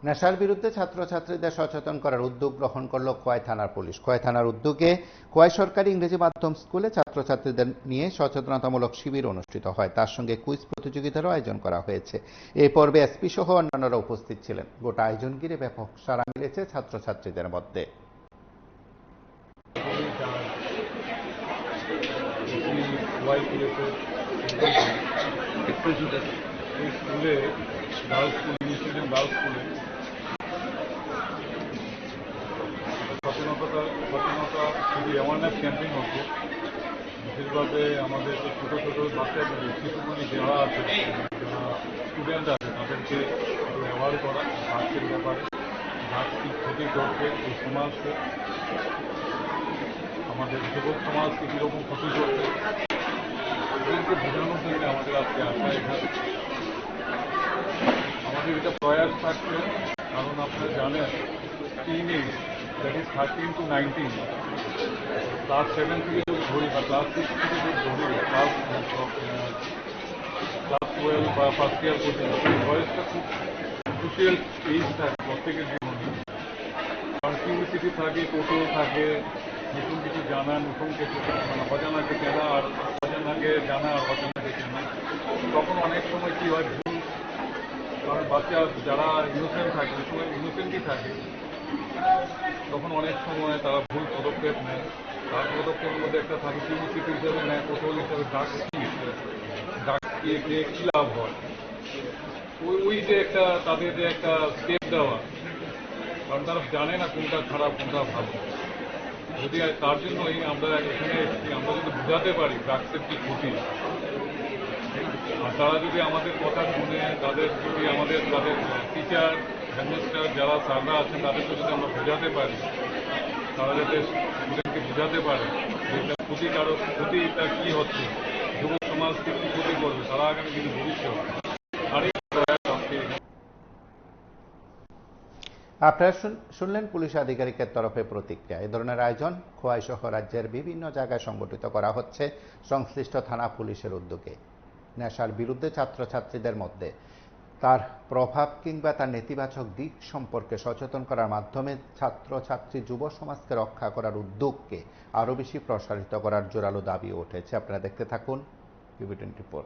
নেশার বিরুদ্ধে ছাত্রছাত্রীদের সচেতন করার উদ্যোগ গ্রহণ করল খোয়াই থানার পুলিশ। খোয়াই থানার উদ্যোগে খোয়াই সরকারি ইংরেজি মাধ্যম স্কুলে ছাত্রছাত্রীদের নিয়ে সচেতনতামূলক শিবির অনুষ্ঠিত হয়। তার সঙ্গে কুইজ প্রতিযোগিতারও আয়োজন করা হয়েছে। এই পর্বে এসপি সহ অন্যান্যরা উপস্থিত ছিলেন। গোটা আয়োজন ঘিরে ব্যাপক সাড়া মিলেছে ছাত্রছাত্রীদের মধ্যে। সচেতনতা অ্যাওয়ারনেস ক্যাম্পেইন হচ্ছে। বিশেষভাবে আমাদের যে ছোটো ছোটো বাচ্চাগুলি শিশুগুলি যারা আছে, যারা স্টুডেন্ট আছে, তাদেরকে অ্যাওয়ার করা ড্রাগসের ব্যাপারে, ড্রাগস কী ক্ষতি করছে এই সমাজকে, আমাদের যুবক সমাজকে কীরকম ক্ষতি করছে, এদেরকে বোঝানোর জন্য আমাদের আজকে আসা এখানে। আমাদের এটা প্রয়াস থাকছে, কারণ আপনারা জানেন teenage, that is 13 to 19, class 7 থেকে যদি ধরি বা ক্লাস 6 থেকে যদি ধরি, ক্লাস 12 বা ফার্স্ট ইয়ার পর্যন্ত এই বয়সটা খুব ক্রুশিয়াল এজ থাকে প্রত্যেকের জীবনে। কারণ কিউরিসিটি থাকে, কৌতূহল থাকে, নতুন কিছু জানা, নতুন কিছু অজানাকে জানা আর অজানাকে জানা আর অজানাকে জানা। তখন অনেক সময় কী হয়, ভুল, কারণ বাচ্চা যারা ইনোসেন্ট থাকে, ওই সময় ইনোসেন্টই থাকে, তখন অনেক সময় তারা ভুল পদক্ষেপ নেয়। তার পদক্ষেপের মধ্যে একটা থাকে কিউরিসিটি হিসেবে নেয়, কৌতূহল হিসেবে ড্রাগস কী লাভ হয়, ওই যে একটা তাদের যে একটা স্টেপ দেওয়া, কারণ তারা জানে না কোনটা খারাপ কোনটা ভালো। যদি তার জন্যই আমরা এখানে এসেছি, আমরা যদি বোঝাতে পারি ড্রাগসের কী ক্ষতি, আর তারা যদি আমাদের কথা শুনে, তাদের টিচার, হেডমাস্টার যারা স্যাররা আছেন তাদেরকে যদি আমরা বোঝাতে পারি, তারা যাতে স্টুডেন্টকে বোঝাতে পারে যে এটা ক্ষতিকারক, ক্ষতিটা কী হচ্ছে, যুব সমাজকে কী ক্ষতি করবে, তারা আগামী দিনে ভবিষ্যৎ। আপনারা শুনলেন পুলিশ আধিকারিকের তরফে প্রতিক্রিয়া। এ ধরনের আয়োজন খোয়াই সহ রাজ্যের বিভিন্ন জায়গায় সংগঠিত করা হচ্ছে সংশ্লিষ্ট থানা পুলিশের উদ্যোগে। নেশার বিরুদ্ধে ছাত্রছাত্রীদের মধ্যে তার প্রভাব কিংবা তার নেতিবাচক দিক সম্পর্কে সচেতন করার মাধ্যমে ছাত্রছাত্রী যুব সমাজকে রক্ষা করার উদ্যোগকে আরও বেশি প্রসারিত করার জোরালো দাবি উঠেছে। আপনারা দেখতে থাকুন PB24।